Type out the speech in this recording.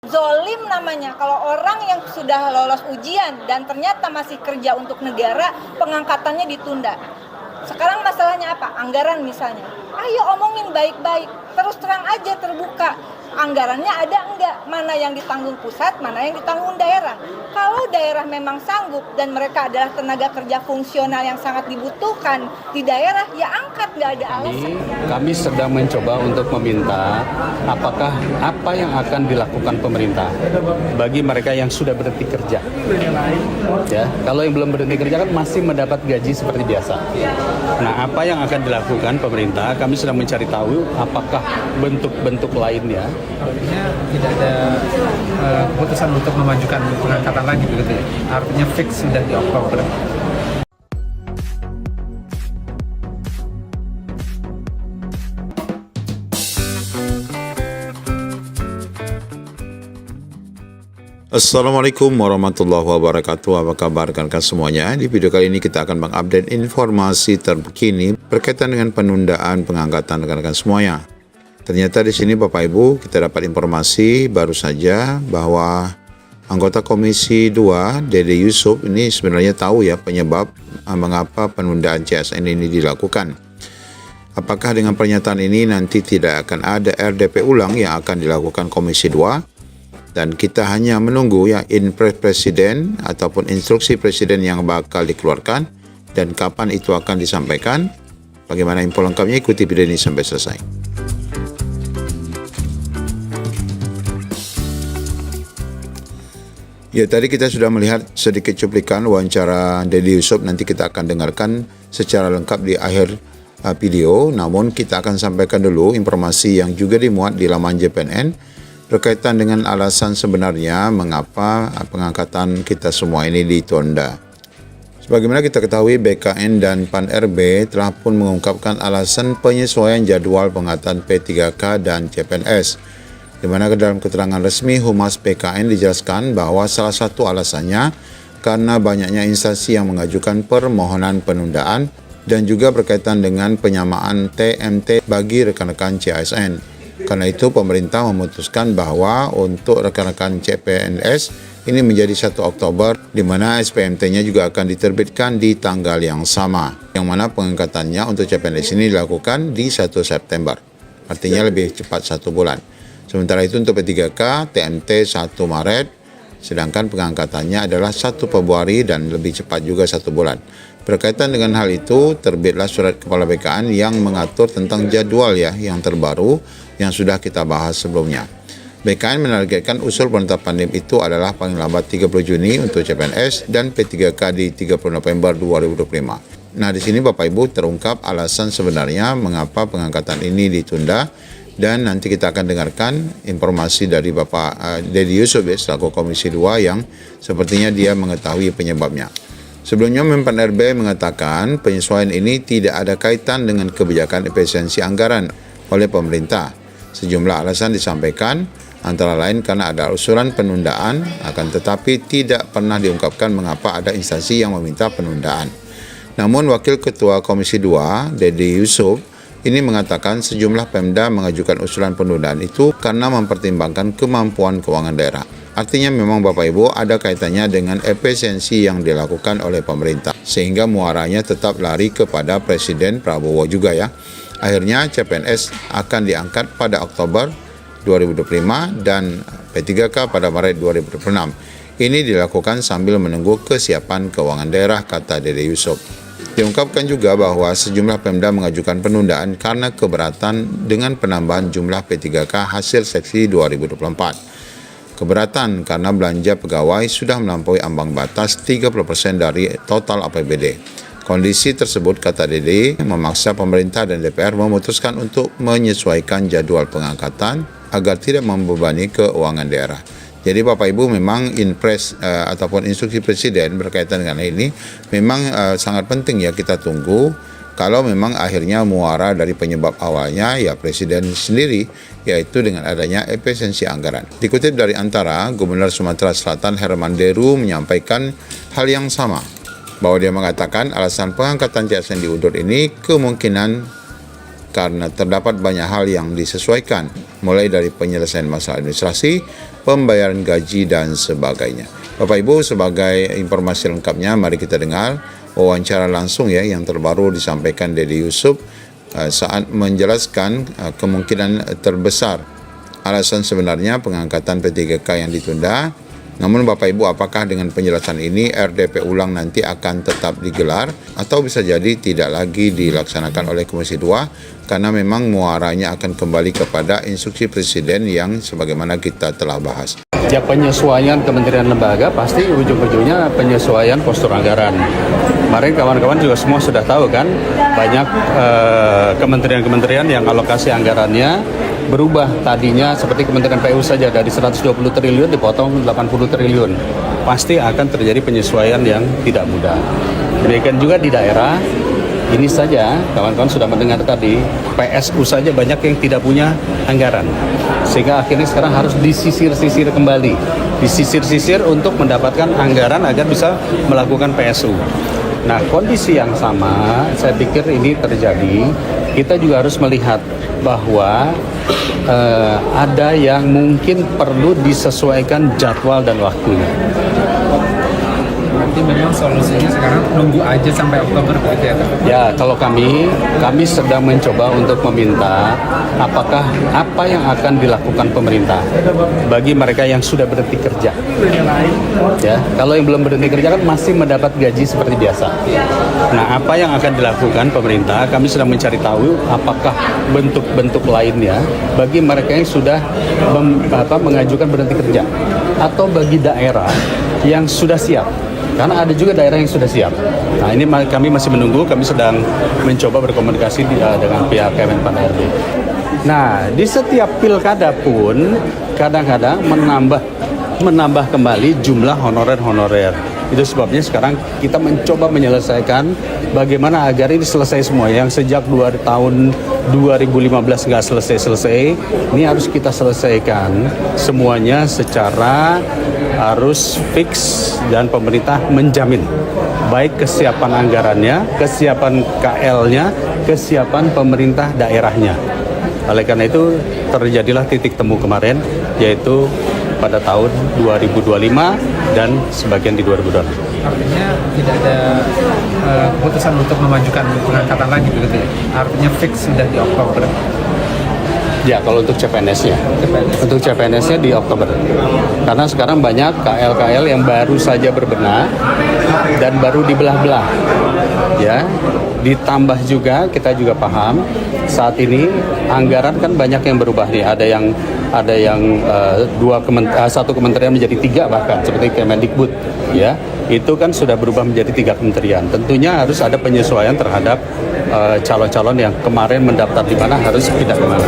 Zolim namanya, kalau orang yang sudah lolos ujian dan ternyata masih kerja untuk negara, pengangkatannya ditunda. Sekarang masalahnya apa? Anggaran misalnya. Ayo omongin baik-baik, terus terang aja, terbuka. Anggarannya ada enggak? Mana yang ditanggung pusat, mana yang ditanggung daerah. Kalau daerah memang sanggup dan mereka adalah tenaga kerja fungsional yang sangat dibutuhkan di daerah, ya angkat, nggak ada alasan. Kami sedang mencoba untuk meminta apakah apa yang akan dilakukan pemerintah bagi mereka yang sudah berhenti kerja. Ya, kalau yang belum berhenti kerja kan masih mendapat gaji seperti biasa. Nah, apa yang akan dilakukan pemerintah? Kami sedang mencari tahu apakah bentuk-bentuk lainnya. Artinya tidak ada keputusan untuk memajukan pengangkatan lagi begitu ya. Artinya fix sudah di Oktober. Assalamualaikum warahmatullahi wabarakatuh. Apa kabar rekan-rekan semuanya? Di video kali ini kita akan mengupdate informasi terkini berkaitan dengan penundaan pengangkatan rekan-rekan semuanya. Ternyata di sini Bapak Ibu kita dapat informasi baru saja bahwa anggota Komisi 2 Dede Yusuf ini sebenarnya tahu ya penyebab mengapa penundaan CSN ini dilakukan. Apakah dengan pernyataan ini nanti tidak akan ada RDP ulang yang akan dilakukan Komisi 2? Dan kita hanya menunggu ya inpres presiden ataupun instruksi presiden yang bakal dikeluarkan dan kapan itu akan disampaikan. Bagaimana info lengkapnya, ikuti video ini sampai selesai. Ya, tadi kita sudah melihat sedikit cuplikan wawancara Dede Yusuf. Nanti kita akan dengarkan secara lengkap di akhir video. Namun kita akan sampaikan dulu informasi yang juga dimuat di laman JPNN berkaitan dengan alasan sebenarnya mengapa pengangkatan kita semua ini ditunda. Sebagaimana kita ketahui, BKN dan PAN-RB telah pun mengungkapkan alasan penyesuaian jadwal pengangkatan P3K dan CPNS, di mana dalam keterangan resmi Humas BKN dijelaskan bahwa salah satu alasannya karena banyaknya instansi yang mengajukan permohonan penundaan dan juga berkaitan dengan penyamaan TMT bagi rekan-rekan CASN. Karena itu pemerintah memutuskan bahwa untuk rekan-rekan CPNS ini menjadi 1 Oktober, di mana SPMT-nya juga akan diterbitkan di tanggal yang sama, yang mana pengangkatannya untuk CPNS ini dilakukan di 1 September. Artinya lebih cepat 1 bulan. Sementara itu untuk P3K, TMT 1 Maret, sedangkan pengangkatannya adalah 1 Februari dan lebih cepat juga 1 bulan. Berkaitan dengan hal itu, terbitlah surat Kepala BKN yang mengatur tentang jadwal ya yang terbaru yang sudah kita bahas sebelumnya. BKN menargetkan usul penetapan NIM itu adalah paling lambat 30 Juni untuk CPNS dan P3K di 30 November 2025. Nah, di sini Bapak Ibu terungkap alasan sebenarnya mengapa pengangkatan ini ditunda, dan nanti kita akan dengarkan informasi dari Bapak Dede Yusuf selaku Komisi 2 yang sepertinya dia mengetahui penyebabnya. Sebelumnya Menpan RB mengatakan penyesuaian ini tidak ada kaitan dengan kebijakan efisiensi anggaran oleh pemerintah. Sejumlah alasan disampaikan, antara lain karena ada usulan penundaan, akan tetapi tidak pernah diungkapkan mengapa ada instansi yang meminta penundaan. Namun Wakil Ketua Komisi 2 Dede Yusuf ini mengatakan sejumlah Pemda mengajukan usulan penundaan itu karena mempertimbangkan kemampuan keuangan daerah. Artinya memang Bapak Ibu ada kaitannya dengan efisiensi yang dilakukan oleh pemerintah, sehingga muaranya tetap lari kepada Presiden Prabowo juga ya. Akhirnya CPNS akan diangkat pada Oktober 2025 dan P3K pada Maret 2026. Ini dilakukan sambil menunggu kesiapan keuangan daerah, kata Dede Yusuf. Diungkapkan juga bahwa sejumlah Pemda mengajukan penundaan karena keberatan dengan penambahan jumlah P3K hasil seksi 2024. Keberatan karena belanja pegawai sudah melampaui ambang batas 30% dari total APBD. Kondisi tersebut, kata Dede, memaksa pemerintah dan DPR memutuskan untuk menyesuaikan jadwal pengangkatan agar tidak membebani keuangan daerah. Jadi Bapak Ibu memang inpres ataupun instruksi presiden berkaitan dengan ini memang sangat penting ya kita tunggu. Kalau memang akhirnya muara dari penyebab awalnya ya presiden sendiri, yaitu dengan adanya efisiensi anggaran. Dikutip dari Antara, Gubernur Sumatera Selatan Herman Deru menyampaikan hal yang sama, bahwa dia mengatakan alasan pengangkatan CSN diundur ini kemungkinan karena terdapat banyak hal yang disesuaikan, mulai dari penyelesaian masalah administrasi, pembayaran gaji, dan sebagainya. Bapak Ibu, sebagai informasi lengkapnya, mari kita dengar wawancara langsung ya yang terbaru disampaikan Dede Yusuf saat menjelaskan kemungkinan terbesar alasan sebenarnya pengangkatan P3K yang ditunda. Namun Bapak Ibu, apakah dengan penjelasan ini RDP ulang nanti akan tetap digelar atau bisa jadi tidak lagi dilaksanakan oleh Komisi 2 karena memang muaranya akan kembali kepada instruksi Presiden yang sebagaimana kita telah bahas. Ya, penyesuaian kementerian lembaga pasti ujung-ujungnya penyesuaian postur anggaran. Kemarin kawan-kawan juga semua sudah tahu kan, banyak kementerian-kementerian yang alokasi anggarannya berubah. Tadinya seperti Kementerian PU saja dari 120 triliun dipotong 80 triliun. Pasti akan terjadi penyesuaian yang tidak mudah. Demikian juga di daerah. Ini saja kawan-kawan sudah mendengar tadi, PSU saja banyak yang tidak punya anggaran. Sehingga akhirnya sekarang harus disisir-sisir kembali. Disisir-sisir untuk mendapatkan anggaran agar bisa melakukan PSU. Nah, kondisi yang sama saya pikir ini terjadi. Kita juga harus melihat bahwa ada yang mungkin perlu disesuaikan jadwal dan waktunya. Berarti memang solusinya sekarang nunggu aja sampai Oktober begitu ya? Ya, kalau kami sedang mencoba untuk meminta apakah apa yang akan dilakukan pemerintah bagi mereka yang sudah berhenti kerja. Ya, kalau yang belum berhenti kerja kan masih mendapat gaji seperti biasa. Nah, apa yang akan dilakukan pemerintah? Kami sedang mencari tahu apakah bentuk-bentuk lainnya bagi mereka yang sudah mengajukan berhenti kerja atau bagi daerah yang sudah siap. Karena ada juga daerah yang sudah siap. Nah, ini kami masih menunggu, kami sedang mencoba berkomunikasi dengan pihak Kemenpan RB. Nah, di setiap pilkada pun kadang-kadang menambah kembali jumlah honorer-honorer. Itu sebabnya sekarang kita mencoba menyelesaikan bagaimana agar ini selesai semua. Yang sejak tahun 2015 nggak selesai-selesai, ini harus kita selesaikan semuanya secara harus fix dan pemerintah menjamin baik kesiapan anggarannya, kesiapan KL-nya, kesiapan pemerintah daerahnya. Oleh karena itu terjadilah titik temu kemarin, yaitu pada tahun 2025 dan sebagian di 2026. Artinya tidak ada keputusan untuk memajukan pengangkatan lagi begitu ya? Artinya fix sudah di Oktober. Ya, kalau untuk CPNS-nya. Untuk CPNS-nya di Oktober. Karena sekarang banyak KL-KL yang baru saja berbenah dan baru dibelah-belah. Ya, ditambah juga kita juga paham saat ini anggaran kan banyak yang berubah nih. Ada yang satu kementerian menjadi 3 bahkan seperti Kemendikbud, ya. Itu kan sudah berubah menjadi 3 kementerian. Tentunya harus ada penyesuaian terhadap calon-calon yang kemarin mendaftar di mana harus pindah ke mana.